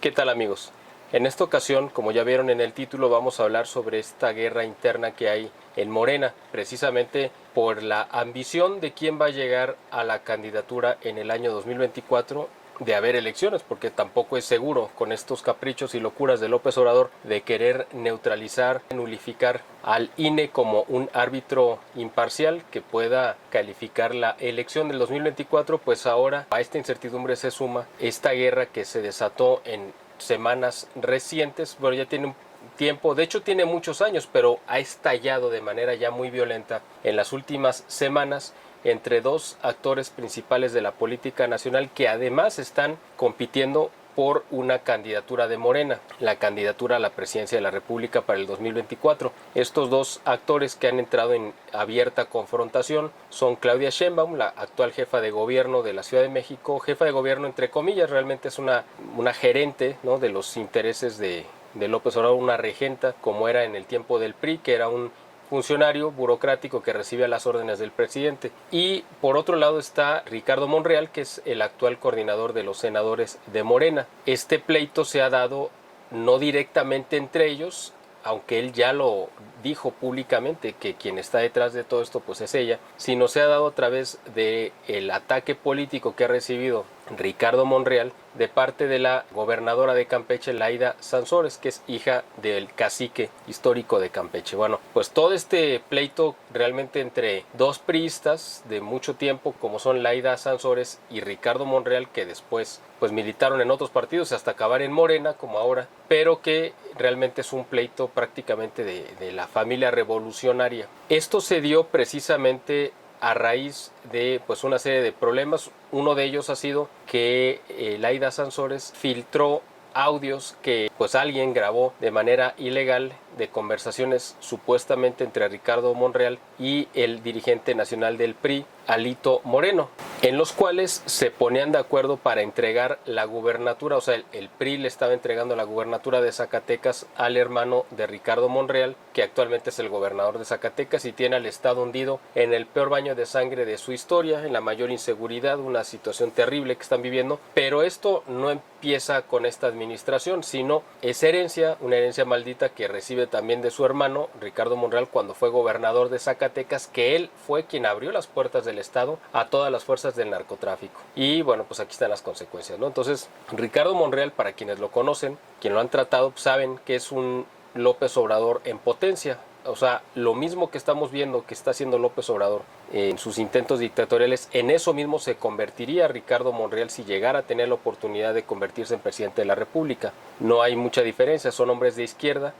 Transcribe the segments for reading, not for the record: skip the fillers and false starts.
¿Qué tal, amigos? En esta ocasión, como ya vieron en el título, vamos a hablar sobre esta guerra interna que hay en Morena, precisamente por la ambición de quién va a llegar a la candidatura en el año 2024 de haber elecciones, porque tampoco es seguro con estos caprichos y locuras de López Obrador de querer neutralizar, nulificar al INE como un árbitro imparcial que pueda calificar la elección del 2024. Pues ahora a esta incertidumbre se suma esta guerra que se desató en semanas recientes. Bueno, ya tiene un tiempo, de hecho tiene muchos años, pero ha estallado de manera ya muy violenta en las últimas semanas entre dos actores principales de la política nacional que además están compitiendo por una candidatura de Morena, la candidatura a la presidencia de la República para el 2024. Estos dos actores que han entrado en abierta confrontación son Claudia Sheinbaum, la actual jefa de gobierno de la Ciudad de México, jefa de gobierno entre comillas, realmente es una gerente, ¿no?, de los intereses de López Obrador, una regenta como era en el tiempo del PRI, que era un funcionario burocrático que recibe las órdenes del presidente. Y por otro lado está Ricardo Monreal, que es el actual coordinador de los senadores de Morena. Este pleito se ha dado no directamente entre ellos, aunque él ya lo dijo públicamente que quien está detrás de todo esto pues es ella, sino se ha dado a través del ataque político que ha recibido Ricardo Monreal de parte de la gobernadora de Campeche, Laida Sansores, que es hija del cacique histórico de Campeche. Bueno, pues todo este pleito realmente entre dos priistas de mucho tiempo, como son Laida Sansores y Ricardo Monreal, que después pues militaron en otros partidos hasta acabar en Morena, como ahora, pero que realmente es un pleito prácticamente de la familia revolucionaria. Esto se dio precisamente a raíz de pues una serie de problemas. Uno de ellos ha sido que Laida Sansores filtró audios que pues alguien grabó de manera ilegal de conversaciones supuestamente entre Ricardo Monreal y el dirigente nacional del PRI, Alito Moreno, en los cuales se ponían de acuerdo para entregar la gubernatura. O sea, el PRI le estaba entregando la gubernatura de Zacatecas al hermano de Ricardo Monreal, que actualmente es el gobernador de Zacatecas y tiene al estado hundido en el peor baño de sangre de su historia, en la mayor inseguridad, una situación terrible que están viviendo. Pero esto no empieza con esta administración, sino es herencia, una herencia maldita que recibe también de su hermano Ricardo Monreal cuando fue gobernador de Zacatecas, que él fue quien abrió las puertas del estado a todas las fuerzas del narcotráfico. Y bueno, pues aquí están las consecuencias, ¿no? Entonces, Ricardo Monreal, para quienes lo conocen, quien lo han tratado, saben que es un López Obrador en potencia. O sea, lo mismo que estamos viendo que está haciendo López Obrador en sus intentos dictatoriales, en eso mismo se convertiría Ricardo Monreal si llegara a tener la oportunidad de convertirse en presidente de la República. No hay mucha diferencia, son hombres de izquierda.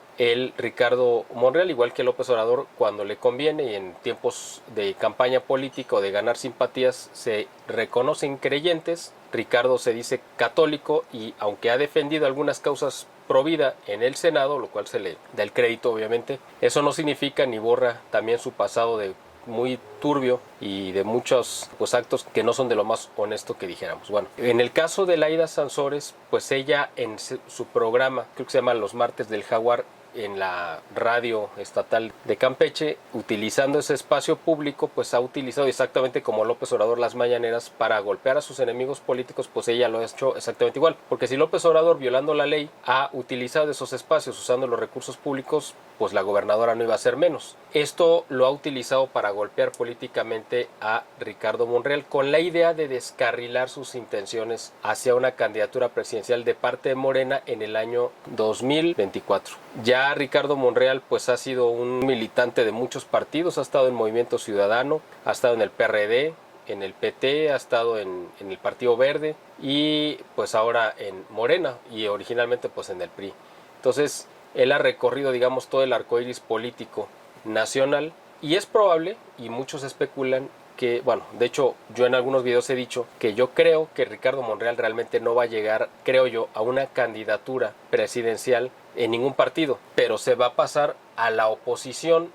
Ricardo Monreal, igual que López Obrador, cuando le conviene y en tiempos de campaña política o de ganar simpatías, se reconocen creyentes. Ricardo se dice católico y aunque ha defendido algunas causas pro vida en el Senado, lo cual se le da el crédito obviamente, eso no significa ni borra también su pasado de muy turbio y de muchos pues actos que no son de lo más honesto que dijéramos. Bueno, en el caso de Laida Sansores, pues ella en su programa, creo que se llama Los Martes del Jaguar, en la radio estatal de Campeche, utilizando ese espacio público, pues ha utilizado exactamente como López Obrador las mañaneras para golpear a sus enemigos políticos. Pues ella lo ha hecho exactamente igual, porque si López Obrador, violando la ley, ha utilizado esos espacios usando los recursos públicos, pues la gobernadora no iba a ser menos. Esto lo ha utilizado para golpear políticamente a Ricardo Monreal con la idea de descarrilar sus intenciones hacia una candidatura presidencial de parte de Morena en el año 2024. Ya Ricardo Monreal pues ha sido un militante de muchos partidos, ha estado en Movimiento Ciudadano, ha estado en el PRD, en el PT, ha estado en el Partido Verde y pues ahora en Morena y originalmente pues en el PRI. Entonces él ha recorrido, digamos, todo el arcoíris político nacional y es probable, y muchos especulan, que, bueno, de hecho yo en algunos videos he dicho que yo creo que Ricardo Monreal realmente no va a llegar, creo yo, a una candidatura presidencial en ningún partido, pero se va a pasar a la oposición,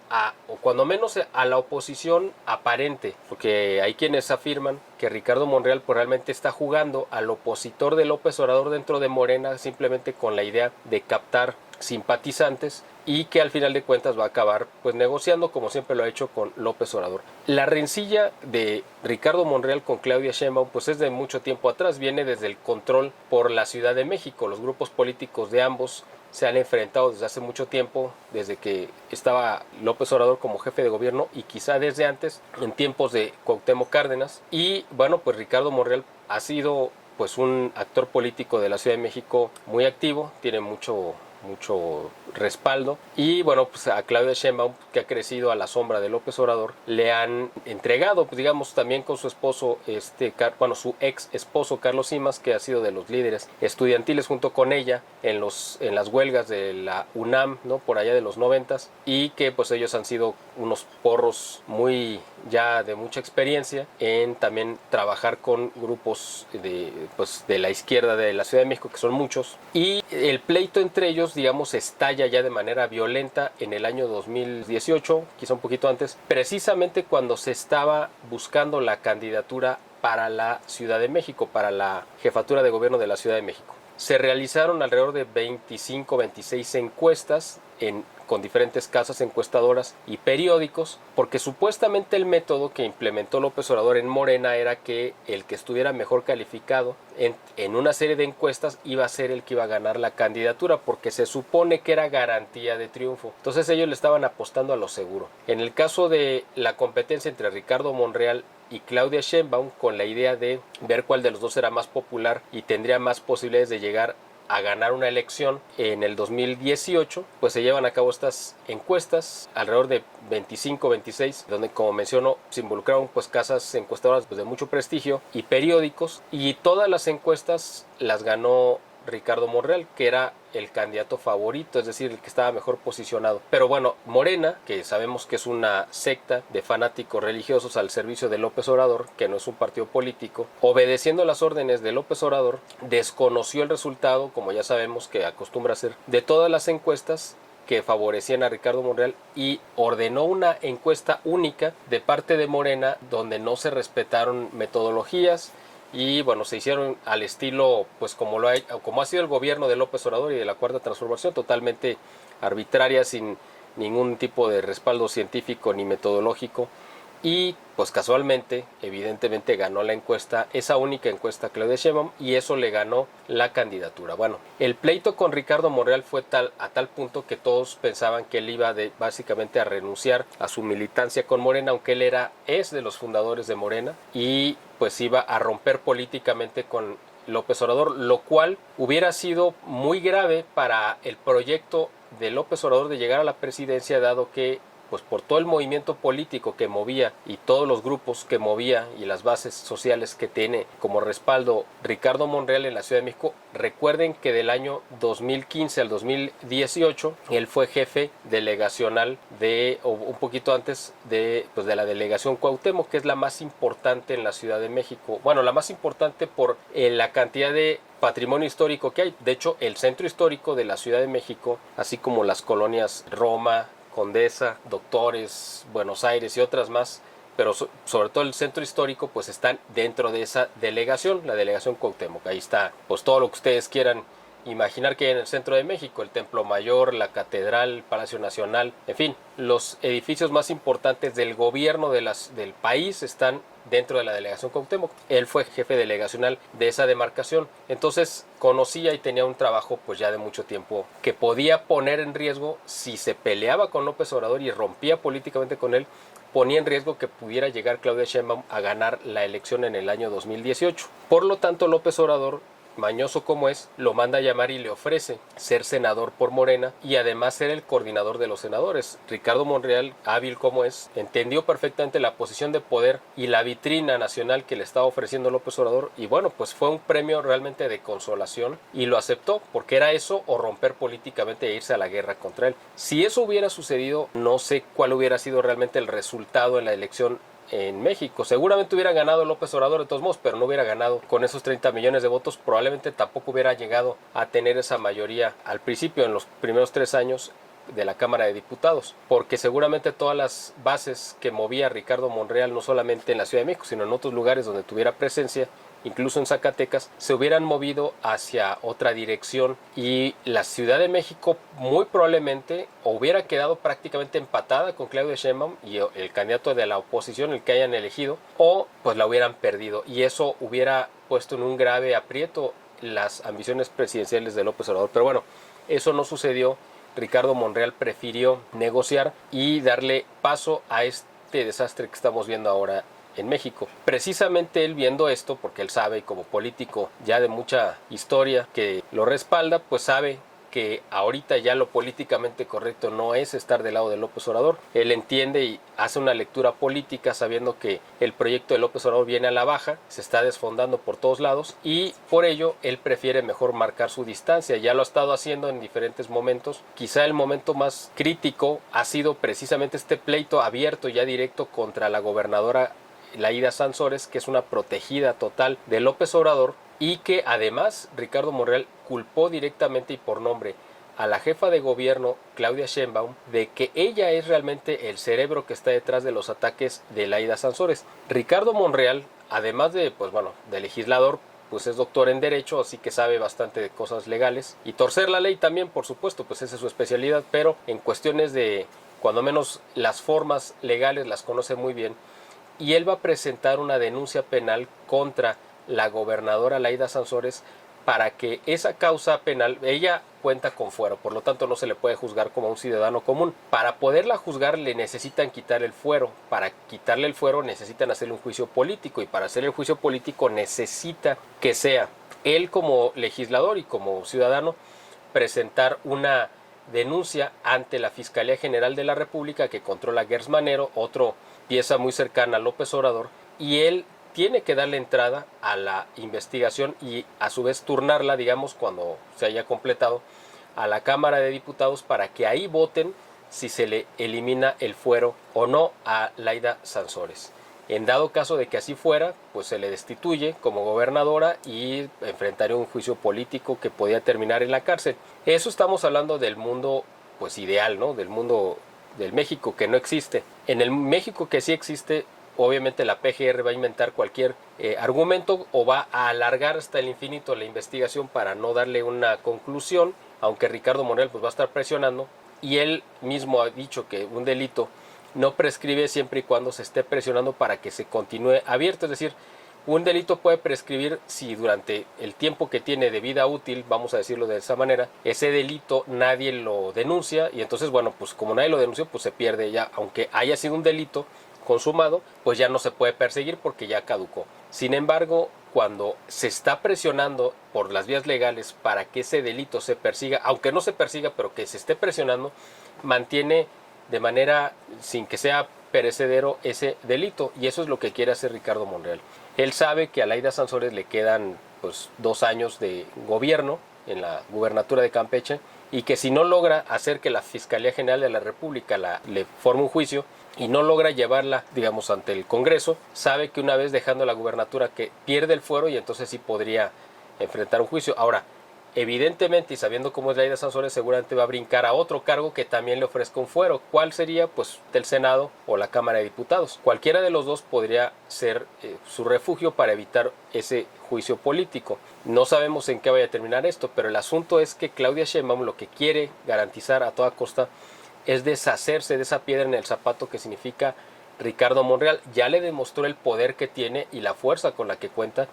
o cuando menos a la oposición aparente, porque hay quienes afirman que Ricardo Monreal pues realmente está jugando al opositor de López Obrador dentro de Morena simplemente con la idea de captar simpatizantes y que al final de cuentas va a acabar pues negociando como siempre lo ha hecho con López Obrador. La rencilla de Ricardo Monreal con Claudia Sheinbaum pues es de mucho tiempo atrás, viene desde el control por la Ciudad de México. Los grupos políticos de ambos se han enfrentado desde hace mucho tiempo, desde que estaba López Obrador como jefe de gobierno y quizá desde antes, en tiempos de Cuauhtémoc Cárdenas. Y bueno, pues Ricardo Monreal ha sido pues un actor político de la Ciudad de México muy activo, tiene mucho respaldo y bueno, pues a Claudia Sheinbaum, que ha crecido a la sombra de López Obrador, le han entregado, pues digamos, también con su esposo, su ex esposo Carlos Simas, que ha sido de los líderes estudiantiles junto con ella en las huelgas de la UNAM, ¿no? Por allá de los 90s, y que pues ellos han sido unos porros muy ya de mucha experiencia en también trabajar con grupos de la izquierda de la Ciudad de México, que son muchos, y el pleito entre ellos, digamos, estalla ya de manera violenta en el año 2018, quizá un poquito antes, precisamente cuando se estaba buscando la candidatura para la Ciudad de México, para la jefatura de gobierno de la Ciudad de México. Se realizaron alrededor de 25, 26 encuestas con diferentes casas encuestadoras y periódicos, porque supuestamente el método que implementó López Obrador en Morena era que el que estuviera mejor calificado en una serie de encuestas iba a ser el que iba a ganar la candidatura, porque se supone que era garantía de triunfo. Entonces ellos le estaban apostando a lo seguro. En el caso de la competencia entre Ricardo Monreal y Claudia Sheinbaum, con la idea de ver cuál de los dos era más popular y tendría más posibilidades de llegar a ganar una elección en el 2018, pues se llevan a cabo estas encuestas, alrededor de 25, 26, donde, como menciono, se involucraron pues casas encuestadoras pues, de mucho prestigio y periódicos, y todas las encuestas las ganó Ricardo Monreal, que era el candidato favorito, es decir, el que estaba mejor posicionado. Pero bueno, Morena, que sabemos que es una secta de fanáticos religiosos al servicio de López Obrador, que no es un partido político, obedeciendo las órdenes de López Obrador, desconoció el resultado, como ya sabemos que acostumbra hacer, de todas las encuestas que favorecían a Ricardo Monreal, y ordenó una encuesta única de parte de Morena donde no se respetaron metodologías y bueno, se hicieron al estilo pues como ha sido el gobierno de López Obrador y de la Cuarta Transformación, totalmente arbitraria, sin ningún tipo de respaldo científico ni metodológico. Y pues casualmente, evidentemente ganó la encuesta, esa única encuesta, Claudia Sheinbaum, y eso le ganó la candidatura. Bueno, el pleito con Ricardo Monreal fue a tal punto que todos pensaban que él iba básicamente a renunciar a su militancia con Morena, aunque él es de los fundadores de Morena, y pues iba a romper políticamente con López Obrador, lo cual hubiera sido muy grave para el proyecto de López Obrador de llegar a la presidencia, dado que pues por todo el movimiento político que movía y todos los grupos que movía y las bases sociales que tiene como respaldo Ricardo Monreal en la Ciudad de México. Recuerden que del año 2015 al 2018 él fue jefe delegacional o un poquito antes de la delegación Cuauhtémoc, que es la más importante en la Ciudad de México. Bueno, la más importante por la cantidad de patrimonio histórico que hay. De hecho, el centro histórico de la Ciudad de México, así como las colonias Roma, Condesa, Doctores, Buenos Aires y otras más, pero sobre todo el centro histórico, pues están dentro de esa delegación, la delegación Cuauhtémoc. Ahí está pues todo lo que ustedes quieran imaginar que hay en el centro de México, el Templo Mayor, la Catedral, el Palacio Nacional, en fin, los edificios más importantes del gobierno del país están dentro de la delegación Cuauhtémoc. Él fue jefe delegacional de esa demarcación, entonces conocía y tenía un trabajo pues ya de mucho tiempo que podía poner en riesgo, si se peleaba con López Obrador y rompía políticamente con él, ponía en riesgo que pudiera llegar Claudia Sheinbaum a ganar la elección en el año 2018. Por lo tanto, López Obrador, mañoso como es, lo manda a llamar y le ofrece ser senador por Morena y además ser el coordinador de los senadores. Ricardo Monreal, hábil como es, entendió perfectamente la posición de poder y la vitrina nacional que le estaba ofreciendo López Obrador, y bueno, pues fue un premio realmente de consolación y lo aceptó, porque era eso o romper políticamente e irse a la guerra contra él. Si eso hubiera sucedido, no sé cuál hubiera sido realmente el resultado en la elección en México. Seguramente hubiera ganado López Obrador de todos modos, pero no hubiera ganado con esos 30 millones de votos. Probablemente tampoco hubiera llegado a tener esa mayoría al principio, en los primeros 3 años de la Cámara de Diputados, porque seguramente todas las bases que movía Ricardo Monreal, no solamente en la Ciudad de México, sino en otros lugares donde tuviera presencia, incluso en Zacatecas, se hubieran movido hacia otra dirección y la Ciudad de México muy probablemente hubiera quedado prácticamente empatada con Claudia Sheinbaum y el candidato de la oposición, el que hayan elegido, o pues la hubieran perdido, y eso hubiera puesto en un grave aprieto las ambiciones presidenciales de López Obrador. Pero bueno, eso no sucedió. Ricardo Monreal prefirió negociar y darle paso a este desastre que estamos viendo ahora en México. Precisamente él, viendo esto, porque él sabe, como político ya de mucha historia que lo respalda, pues sabe que ahorita ya lo políticamente correcto no es estar del lado de López Obrador. Él entiende y hace una lectura política sabiendo que el proyecto de López Obrador viene a la baja, se está desfondando por todos lados, y por ello él prefiere mejor marcar su distancia. Ya lo ha estado haciendo en diferentes momentos. Quizá el momento más crítico ha sido precisamente este pleito abierto ya directo contra la gobernadora Laida Sansores, que es una protegida total de López Obrador, y que además Ricardo Monreal culpó directamente y por nombre a la jefa de gobierno, Claudia Sheinbaum, de que ella es realmente el cerebro que está detrás de los ataques de Laida Sansores. Ricardo Monreal, además de, pues bueno, de legislador, pues es doctor en Derecho, así que sabe bastante de cosas legales, y torcer la ley también, por supuesto, pues esa es su especialidad, pero en cuestiones de, cuando menos las formas legales las conoce muy bien, y él va a presentar una denuncia penal contra la gobernadora Laida Sansores para que esa causa penal, ella cuenta con fuero, por lo tanto no se le puede juzgar como un ciudadano común. Para poderla juzgar le necesitan quitar el fuero, para quitarle el fuero necesitan hacerle un juicio político, y para hacer el juicio político necesita que sea él como legislador y como ciudadano presentar una denuncia ante la Fiscalía General de la República, que controla Gers Manero, otro pieza muy cercana a López Obrador, y él tiene que darle entrada a la investigación y a su vez turnarla, digamos, cuando se haya completado, a la Cámara de Diputados para que ahí voten si se le elimina el fuero o no a Laida Sansores. En dado caso de que así fuera, pues se le destituye como gobernadora y enfrentaría un juicio político que podía terminar en la cárcel. Eso estamos hablando del mundo pues ideal, ¿no? Del mundo del México que no existe. En el México que sí existe, obviamente la PGR va a inventar cualquier argumento o va a alargar hasta el infinito la investigación para no darle una conclusión, aunque Ricardo Monreal pues va a estar presionando, y él mismo ha dicho que un delito no prescribe siempre y cuando se esté presionando para que se continúe abierto. Es decir, un delito puede prescribir si durante el tiempo que tiene de vida útil, vamos a decirlo de esa manera, ese delito nadie lo denuncia, y entonces, bueno, pues como nadie lo denunció, pues se pierde ya, aunque haya sido un delito consumado, pues ya no se puede perseguir porque ya caducó. Sin embargo, cuando se está presionando por las vías legales para que ese delito se persiga, aunque no se persiga, pero que se esté presionando, mantiene de manera sin que sea perecedero ese delito, y eso es lo que quiere hacer Ricardo Monreal. Él sabe que a Laida Sansores le quedan pues 2 años de gobierno en la gubernatura de Campeche, y que si no logra hacer que la Fiscalía General de la República le forme un juicio y no logra llevarla, digamos, ante el Congreso, sabe que una vez dejando la gubernatura que pierde el fuero, y entonces sí podría enfrentar un juicio. Ahora, evidentemente, y sabiendo cómo es Laida Sansores, seguramente va a brincar a otro cargo que también le ofrezca un fuero. ¿Cuál sería? Pues del Senado o la Cámara de Diputados. Cualquiera de los dos podría ser su refugio para evitar ese juicio político. No sabemos en qué vaya a terminar esto, pero el asunto es que Claudia Sheinbaum lo que quiere garantizar a toda costa es deshacerse de esa piedra en el zapato que significa Ricardo Monreal. Ya le demostró el poder que tiene y la fuerza con la que cuenta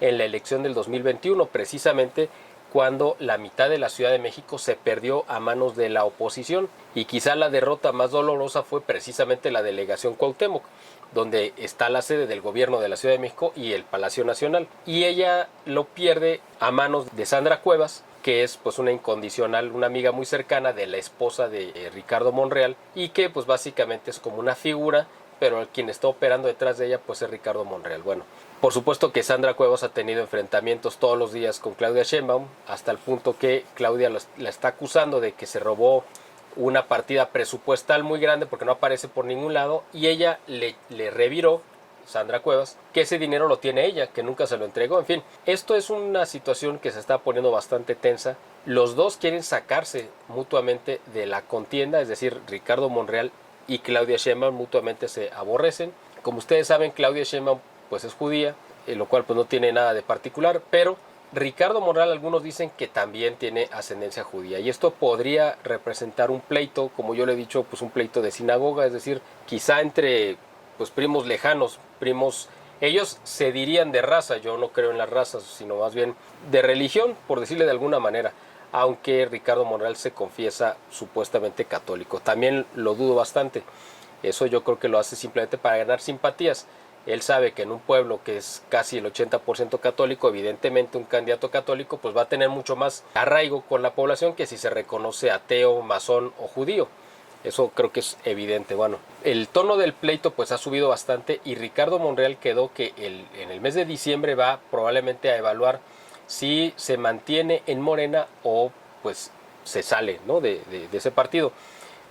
en la elección del 2021, precisamente cuando la mitad de la Ciudad de México se perdió a manos de la oposición, y quizá la derrota más dolorosa fue precisamente la delegación Cuauhtémoc, donde está la sede del gobierno de la Ciudad de México y el Palacio Nacional, y ella lo pierde a manos de Sandra Cuevas, que es pues una incondicional, una amiga muy cercana de la esposa de Ricardo Monreal, y que pues básicamente es como una figura, pero quien está operando detrás de ella pues es Ricardo Monreal. Bueno, por supuesto que Sandra Cuevas ha tenido enfrentamientos todos los días con Claudia Sheinbaum, hasta el punto que Claudia la está acusando de que se robó una partida presupuestal muy grande porque no aparece por ningún lado, y ella le reviró, Sandra Cuevas, que ese dinero lo tiene ella, que nunca se lo entregó. En fin, esto es una situación que se está poniendo bastante tensa. Los dos quieren sacarse mutuamente de la contienda, es decir, Ricardo Monreal y Claudia Sheinbaum mutuamente se aborrecen. Como ustedes saben, Claudia Sheinbaum pues es judía, lo cual pues no tiene nada de particular, pero Ricardo Monreal, algunos dicen que también tiene ascendencia judía, y esto podría representar un pleito, como yo le he dicho, pues un pleito de sinagoga, es decir, quizá entre pues primos lejanos, primos, ellos se dirían de raza, yo no creo en las razas, sino más bien de religión, por decirle de alguna manera, aunque Ricardo Monreal se confiesa supuestamente católico. También lo dudo bastante. Eso yo creo que lo hace simplemente para ganar simpatías. Él sabe que en un pueblo que es casi el 80% católico, evidentemente un candidato católico pues va a tener mucho más arraigo con la población que si se reconoce ateo, masón o judío. Eso creo que es evidente. Bueno, el tono del pleito pues ha subido bastante, y Ricardo Monreal quedó que en el mes de diciembre va probablemente a evaluar si se mantiene en Morena o pues se sale, ¿no?, de ese partido.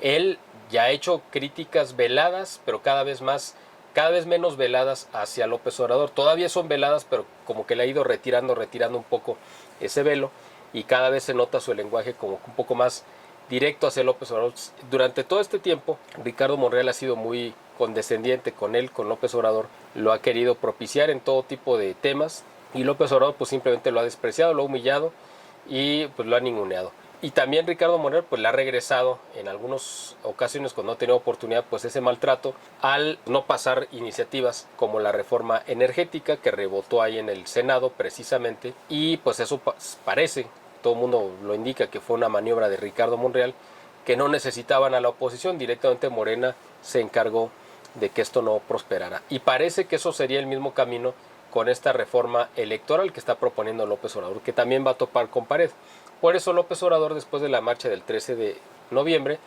Él ya ha hecho críticas veladas, pero cada vez menos veladas hacia López Obrador. Todavía son veladas, pero como que le ha ido retirando un poco ese velo, y cada vez se nota su lenguaje como un poco más directo hacia López Obrador. Durante todo este tiempo, Ricardo Monreal ha sido muy condescendiente con él, con López Obrador. Lo ha querido propiciar en todo tipo de temas, y López Obrador pues simplemente lo ha despreciado, lo ha humillado y pues lo ha ninguneado. Y también Ricardo Monreal pues le ha regresado en algunas ocasiones, cuando no ha tenido oportunidad, pues ese maltrato al no pasar iniciativas como la reforma energética, que rebotó ahí en el Senado precisamente, y pues eso parece, todo el mundo lo indica, que fue una maniobra de Ricardo Monreal, que no necesitaban a la oposición, directamente Morena se encargó de que esto no prosperara. Y parece que eso sería el mismo camino con esta reforma electoral que está proponiendo López Obrador, que también va a topar con pared. Por eso López Obrador, después de la marcha del 13 de noviembre,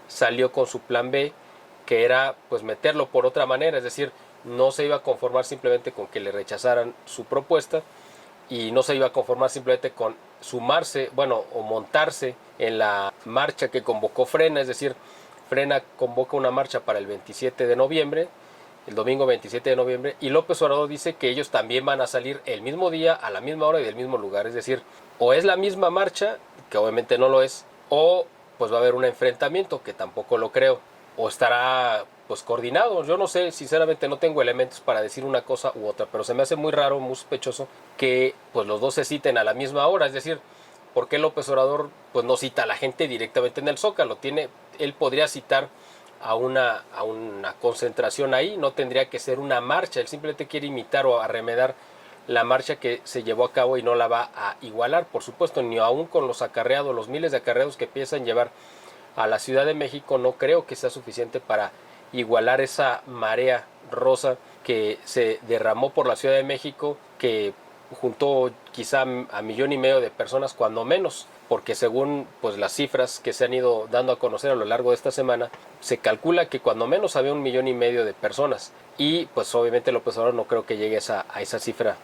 salió con su plan B, que era pues meterlo por otra manera, es decir, no se iba a conformar simplemente con que le rechazaran su propuesta, y no se iba a conformar simplemente con sumarse, bueno, o montarse en la marcha que convocó Frena, es decir, Frena convoca una marcha para el 27 de noviembre, el domingo 27 de noviembre, y López Obrador dice que ellos también van a salir el mismo día, a la misma hora y del mismo lugar. Es decir, o es la misma marcha, que obviamente no lo es, o pues va a haber un enfrentamiento, que tampoco lo creo, o estará pues coordinado. Yo no sé, sinceramente no tengo elementos para decir una cosa u otra, pero se me hace muy raro, muy sospechoso que pues los dos se citen a la misma hora. Es decir, ¿por qué López Obrador pues no cita a la gente directamente en el Zócalo? Él podría citar a una concentración ahí, no tendría que ser una marcha. Él simplemente quiere imitar o arremedar la marcha que se llevó a cabo, y no la va a igualar, por supuesto, ni aún con los acarreados, los miles de acarreados que piensan llevar a la Ciudad de México. No creo que sea suficiente para igualar esa marea rosa que se derramó por la Ciudad de México, que juntó quizá a 1,5 millones de personas, cuando menos, porque según pues las cifras que se han ido dando a conocer a lo largo de esta semana, se calcula que cuando menos había 1,5 millones de personas, y pues obviamente López Obrador no creo que llegue a esa cifra,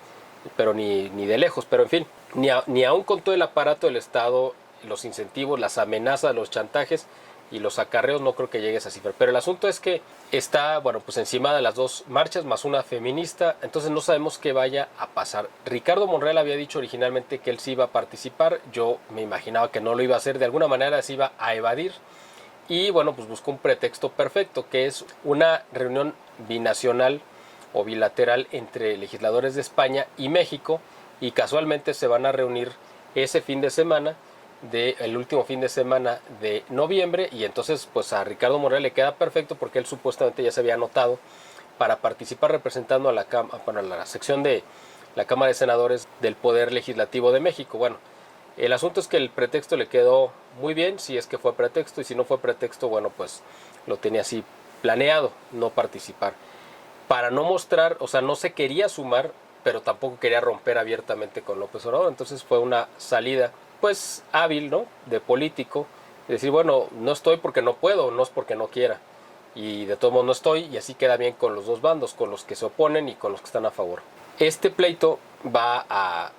pero ni de lejos. Pero en fin, ni aún con todo el aparato del Estado, los incentivos, las amenazas, los chantajes y los acarreos, no creo que llegue a esa cifra. Pero el asunto es que está, bueno, pues encima de las dos marchas, más una feminista, entonces no sabemos qué vaya a pasar. Ricardo Monreal había dicho originalmente que él sí iba a participar. Yo me imaginaba que no lo iba a hacer, de alguna manera se iba a evadir, y bueno, pues buscó un pretexto perfecto, que es una reunión binacional o bilateral entre legisladores de España y México, y casualmente se van a reunir ese fin de semana, el último fin de semana de noviembre, y entonces pues a Ricardo Monreal le queda perfecto, porque él supuestamente ya se había anotado para participar representando a la sección de la Cámara de Senadores del Poder Legislativo de México. Bueno, el asunto es que el pretexto le quedó muy bien, si es que fue pretexto, y si no fue pretexto, bueno, pues lo tenía así planeado, no participar, para no mostrar, o sea, no se quería sumar, pero tampoco quería romper abiertamente con López Obrador. Entonces fue una salida pues hábil, ¿no?, de político, decir, bueno, no estoy porque no puedo, no es porque no quiera, y de todos modos no estoy, y así queda bien con los dos bandos, con los que se oponen y con los que están a favor. Este pleito va a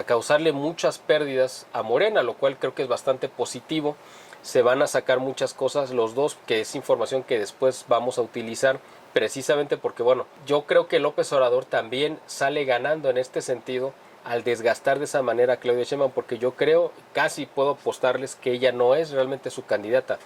causarle muchas pérdidas a Morena, lo cual creo que es bastante positivo. Se van a sacar muchas cosas los dos, que es información que después vamos a utilizar, precisamente porque, bueno, yo creo que López Obrador también sale ganando en este sentido al desgastar de esa manera a Claudia Sheinbaum, porque yo creo, casi puedo apostarles, que ella no es realmente su candidata.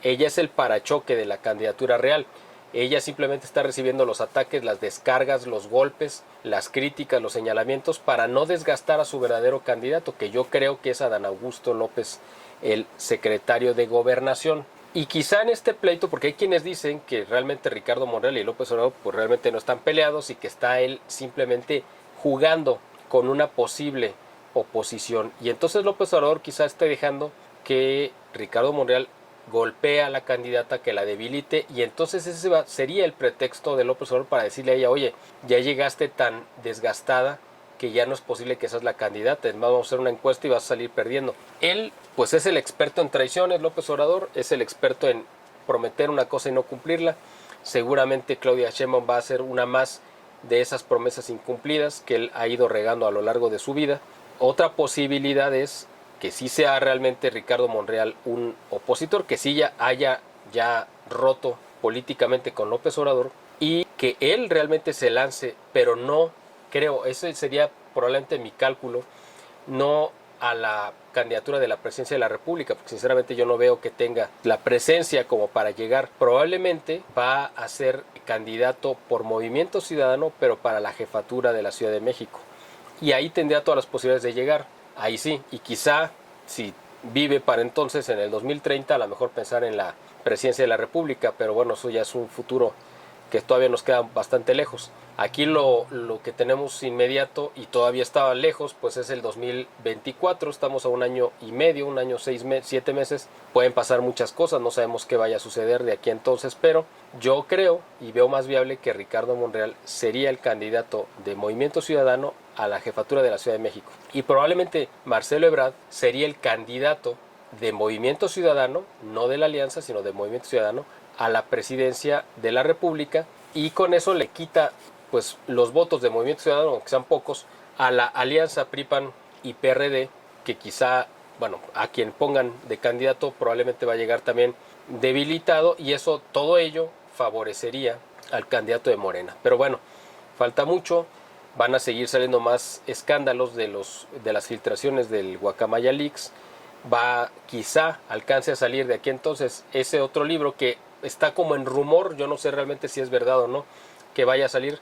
Ella es el parachoque de la candidatura real. ella simplemente está recibiendo los ataques, las descargas, los golpes, las críticas, los señalamientos para no desgastar a su verdadero candidato, que yo creo que es Adán Augusto López, el secretario de Gobernación. Y quizá en este pleito, porque hay quienes dicen que realmente Ricardo Monreal y López Obrador pues realmente no están peleados y que está él simplemente jugando con una posible oposición. Y entonces López Obrador quizá esté dejando que Ricardo Monreal golpee a la candidata, que la debilite, y entonces ese sería el pretexto de López Obrador para decirle a ella, oye, ya llegaste tan desgastada que ya no es posible que seas la candidata, además vamos a hacer una encuesta y vas a salir perdiendo. Él pues es el experto en traiciones, López Obrador, es el experto en prometer una cosa y no cumplirla. Seguramente Claudia Sheinbaum va a hacer una más de esas promesas incumplidas que él ha ido regando a lo largo de su vida. Otra posibilidad es que sí sea realmente Ricardo Monreal un opositor, que sí haya roto políticamente con López Obrador y que él realmente se lance, pero no creo, ese sería probablemente mi cálculo, no a la candidatura de la presidencia de la República, porque sinceramente yo no veo que tenga la presencia como para llegar. Probablemente va a ser candidato por Movimiento Ciudadano, pero para la jefatura de la Ciudad de México. Y ahí tendría todas las posibilidades de llegar. Ahí sí, y quizá si vive para entonces en el 2030, a lo mejor pensar en la presidencia de la República, pero bueno, eso ya es un futuro que todavía nos queda bastante lejos. Aquí lo que tenemos inmediato y todavía estaba lejos, pues es el 2024, estamos a un año y medio, un año, 7 meses, pueden pasar muchas cosas, no sabemos qué vaya a suceder de aquí entonces, pero yo creo y veo más viable que Ricardo Monreal sería el candidato de Movimiento Ciudadano a la jefatura de la Ciudad de México. Y probablemente Marcelo Ebrard sería el candidato de Movimiento Ciudadano, no de la Alianza, sino de Movimiento Ciudadano, a la presidencia de la República, y con eso le quita pues los votos de Movimiento Ciudadano, aunque sean pocos, a la alianza PRI-PAN y PRD, que quizá, bueno, a quien pongan de candidato probablemente va a llegar también debilitado, y eso, todo ello favorecería al candidato de Morena. Pero bueno, falta mucho, van a seguir saliendo más escándalos de las filtraciones del Guacamaya Leaks, quizá alcance a salir de aquí entonces ese otro libro que está como en rumor, yo no sé realmente si es verdad o no, que vaya a salir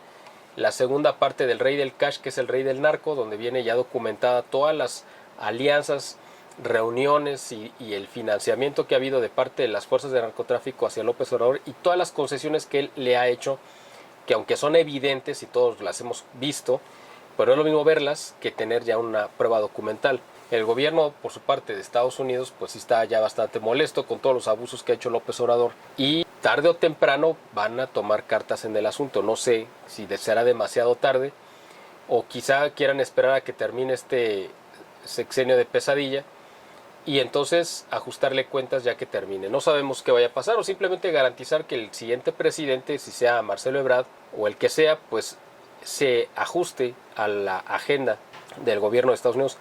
la segunda parte del Rey del Cash, que es el Rey del Narco, donde viene ya documentada todas las alianzas, reuniones y el financiamiento que ha habido de parte de las fuerzas de narcotráfico hacia López Obrador y todas las concesiones que él le ha hecho, que aunque son evidentes y todos las hemos visto, pero es lo mismo verlas que tener ya una prueba documental. El gobierno, por su parte, de Estados Unidos, pues sí está ya bastante molesto con todos los abusos que ha hecho López Obrador, y tarde o temprano van a tomar cartas en el asunto. No sé si será demasiado tarde o quizá quieran esperar a que termine este sexenio de pesadilla y entonces ajustarle cuentas ya que termine. No sabemos qué vaya a pasar, o simplemente garantizar que el siguiente presidente, si sea Marcelo Ebrard o el que sea, pues se ajuste a la agenda del gobierno de Estados Unidos.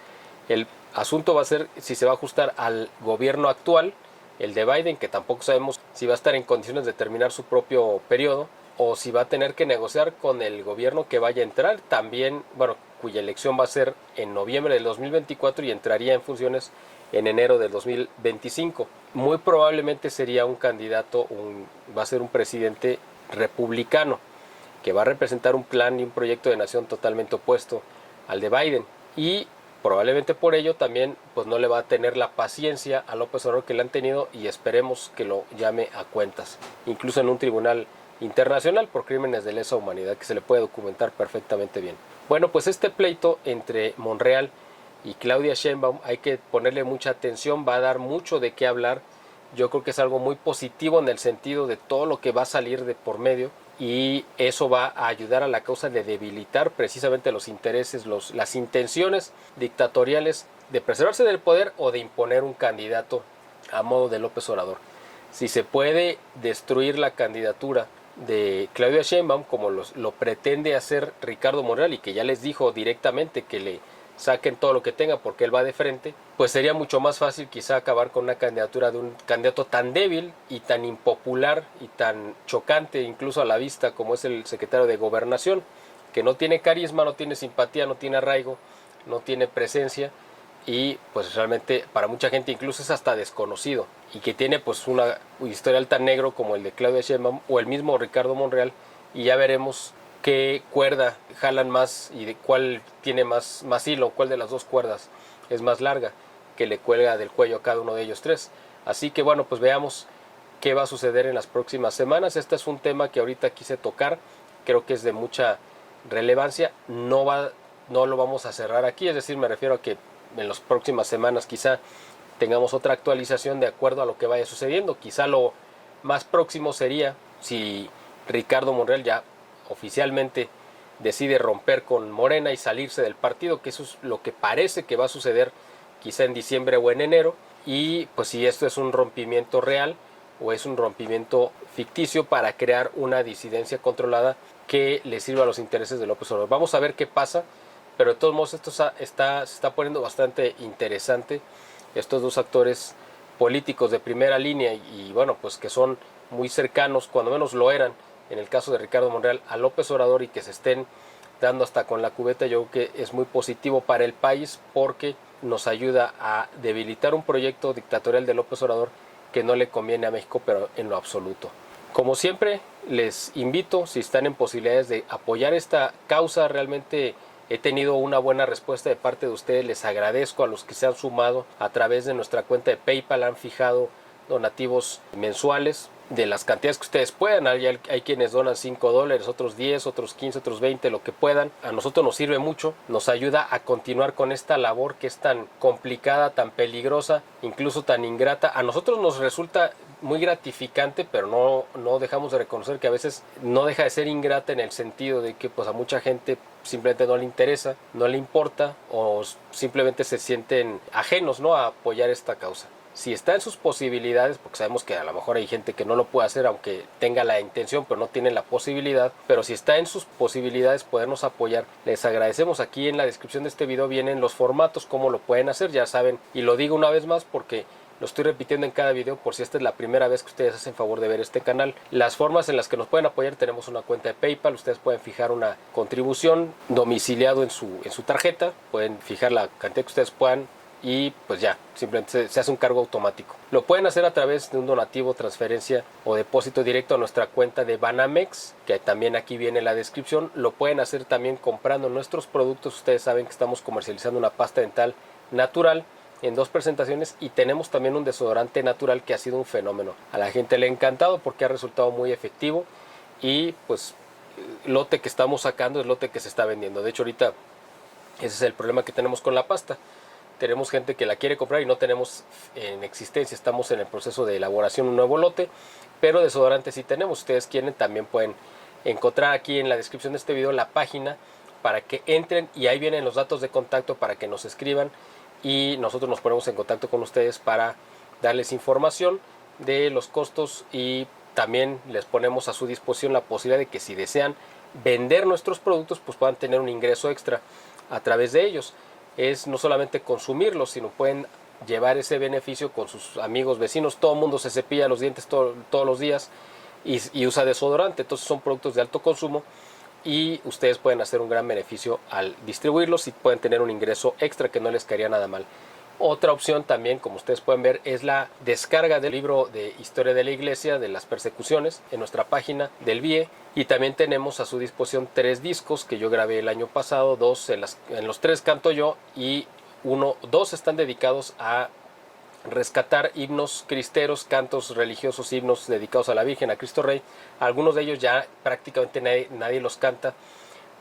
El asunto va a ser si se va a ajustar al gobierno actual, el de Biden, que tampoco sabemos si va a estar en condiciones de terminar su propio periodo, o si va a tener que negociar con el gobierno que vaya a entrar, también, bueno, cuya elección va a ser en noviembre del 2024 y entraría en funciones en enero del 2025. Muy probablemente sería un candidato, va a ser un presidente republicano, que va a representar un plan y un proyecto de nación totalmente opuesto al de Biden. Y probablemente por ello también pues no le va a tener la paciencia a López Obrador que le han tenido, y esperemos que lo llame a cuentas, incluso en un tribunal internacional por crímenes de lesa humanidad, que se le puede documentar perfectamente bien. Bueno, pues este pleito entre Monreal y Claudia Sheinbaum hay que ponerle mucha atención, va a dar mucho de qué hablar. Yo creo que es algo muy positivo en el sentido de todo lo que va a salir de por medio, y eso va a ayudar a la causa de debilitar precisamente los intereses, las intenciones dictatoriales de preservarse del poder o de imponer un candidato a modo de López Obrador. Si se puede destruir la candidatura de Claudia Sheinbaum, como lo pretende hacer Ricardo Monreal, y que ya les dijo directamente que le saquen todo lo que tenga porque él va de frente, pues sería mucho más fácil quizá acabar con una candidatura de un candidato tan débil y tan impopular y tan chocante incluso a la vista como es el secretario de Gobernación, que no tiene carisma, no tiene simpatía, no tiene arraigo, no tiene presencia, y pues realmente para mucha gente incluso es hasta desconocido, y que tiene pues una historial tan negro como el de Claudia Sheinbaum o el mismo Ricardo Monreal, y ya veremos qué cuerda jalan más y de cuál tiene más hilo, cuál de las dos cuerdas es más larga que le cuelga del cuello a cada uno de ellos tres. Así que bueno, pues veamos qué va a suceder en las próximas semanas. Este es un tema que ahorita quise tocar, creo que es de mucha relevancia. No lo vamos a cerrar aquí, es decir, me refiero a que en las próximas semanas quizá tengamos otra actualización de acuerdo a lo que vaya sucediendo. Quizá lo más próximo sería si Ricardo Monreal ya oficialmente decide romper con Morena y salirse del partido, que eso es lo que parece que va a suceder quizá en diciembre o en enero, y pues si esto es un rompimiento real o es un rompimiento ficticio para crear una disidencia controlada que le sirva a los intereses de López Obrador. Vamos a ver qué pasa, pero de todos modos esto se está poniendo bastante interesante. Estos dos actores políticos de primera línea y bueno, pues que son muy cercanos, cuando menos lo eran, en el caso de Ricardo Monreal, a López Obrador, y que se estén dando hasta con la cubeta, yo creo que es muy positivo para el país porque nos ayuda a debilitar un proyecto dictatorial de López Obrador que no le conviene a México, pero en lo absoluto. Como siempre, les invito, si están en posibilidades de apoyar esta causa, realmente he tenido una buena respuesta de parte de ustedes, les agradezco a los que se han sumado a través de nuestra cuenta de PayPal, han fijado donativos mensuales de las cantidades que ustedes puedan. Hay quienes donan $5, otros 10, otros 15, otros 20, lo que puedan. A nosotros nos sirve mucho, nos ayuda a continuar con esta labor que es tan complicada, tan peligrosa, incluso tan ingrata. A nosotros nos resulta muy gratificante, pero no dejamos de reconocer que a veces no deja de ser ingrata, en el sentido de que pues a mucha gente simplemente no le interesa, no le importa, o simplemente se sienten ajenos, ¿no?, a apoyar esta causa. Si está en sus posibilidades, porque sabemos que a lo mejor hay gente que no lo puede hacer aunque tenga la intención, pero no tiene la posibilidad, pero si está en sus posibilidades podernos apoyar, les agradecemos. Aquí en la descripción de este video vienen los formatos, cómo lo pueden hacer, ya saben, y lo digo una vez más porque lo estoy repitiendo en cada video por si esta es la primera vez que ustedes hacen favor de ver este canal. Las formas en las que nos pueden apoyar: tenemos una cuenta de PayPal, ustedes pueden fijar una contribución domiciliado en su tarjeta, pueden fijar la cantidad que ustedes puedan y pues ya, simplemente se hace un cargo automático. Lo pueden hacer a través de un donativo, transferencia o depósito directo a nuestra cuenta de Banamex, que también aquí viene en la descripción. Lo pueden hacer también comprando nuestros productos. Ustedes saben que estamos comercializando una pasta dental natural en 2 presentaciones, y tenemos también un desodorante natural que ha sido un fenómeno. A la gente le ha encantado porque ha resultado muy efectivo, y pues el lote que estamos sacando es lote que se está vendiendo. De hecho, ahorita ese es el problema que tenemos con la pasta. Tenemos gente que la quiere comprar y no tenemos en existencia. Estamos en el proceso de elaboración de un nuevo lote, pero desodorante sí tenemos. Ustedes quieren, también pueden encontrar aquí en la descripción de este video la página para que entren, y ahí vienen los datos de contacto para que nos escriban y nosotros nos ponemos en contacto con ustedes para darles información de los costos, y también les ponemos a su disposición la posibilidad de que si desean vender nuestros productos pues puedan tener un ingreso extra a través de ellos. Es no solamente consumirlos, sino pueden llevar ese beneficio con sus amigos, vecinos. Todo el mundo se cepilla los dientes todos los días y usa desodorante, entonces son productos de alto consumo y ustedes pueden hacer un gran beneficio al distribuirlos y pueden tener un ingreso extra que no les caería nada mal. Otra opción también, como ustedes pueden ver, es la descarga del libro de Historia de la Iglesia, de las persecuciones, en nuestra página del BIE. Y también tenemos a su disposición 3 discos que yo grabé el año pasado. En los 3 canto yo, y 2 están dedicados a rescatar himnos cristeros, cantos religiosos, himnos dedicados a la Virgen, a Cristo Rey. Algunos de ellos ya prácticamente nadie los canta,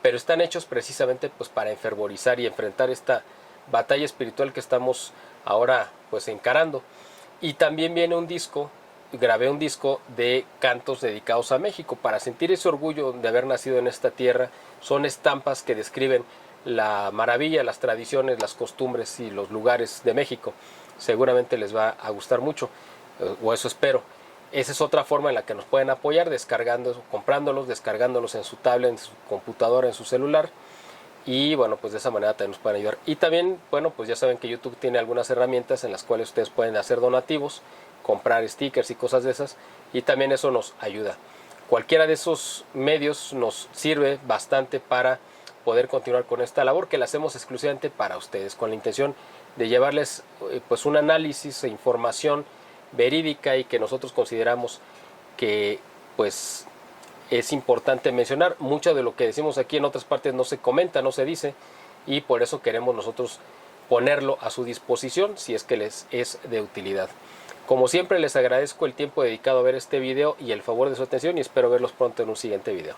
pero están hechos precisamente pues para enfervorizar y enfrentar esta batalla espiritual que estamos ahora pues encarando. Y también viene grabé un disco de cantos dedicados a México para sentir ese orgullo de haber nacido en esta tierra. Son estampas que describen la maravilla, las tradiciones, las costumbres y los lugares de México. Seguramente les va a gustar mucho, o eso espero. Esa es otra forma en la que nos pueden apoyar, comprándolos, descargándolos en su tablet, en su computadora, en su celular. Y bueno, pues de esa manera también nos pueden ayudar. Y también, bueno, pues ya saben que YouTube tiene algunas herramientas en las cuales ustedes pueden hacer donativos, comprar stickers y cosas de esas, y también eso nos ayuda. Cualquiera de esos medios nos sirve bastante para poder continuar con esta labor que la hacemos exclusivamente para ustedes, con la intención de llevarles pues un análisis e información verídica y que nosotros consideramos que pues es importante mencionar. Mucho de lo que decimos aquí en otras partes no se comenta, no se dice, y por eso queremos nosotros ponerlo a su disposición si es que les es de utilidad. Como siempre, les agradezco el tiempo dedicado a ver este video y el favor de su atención, y espero verlos pronto en un siguiente video.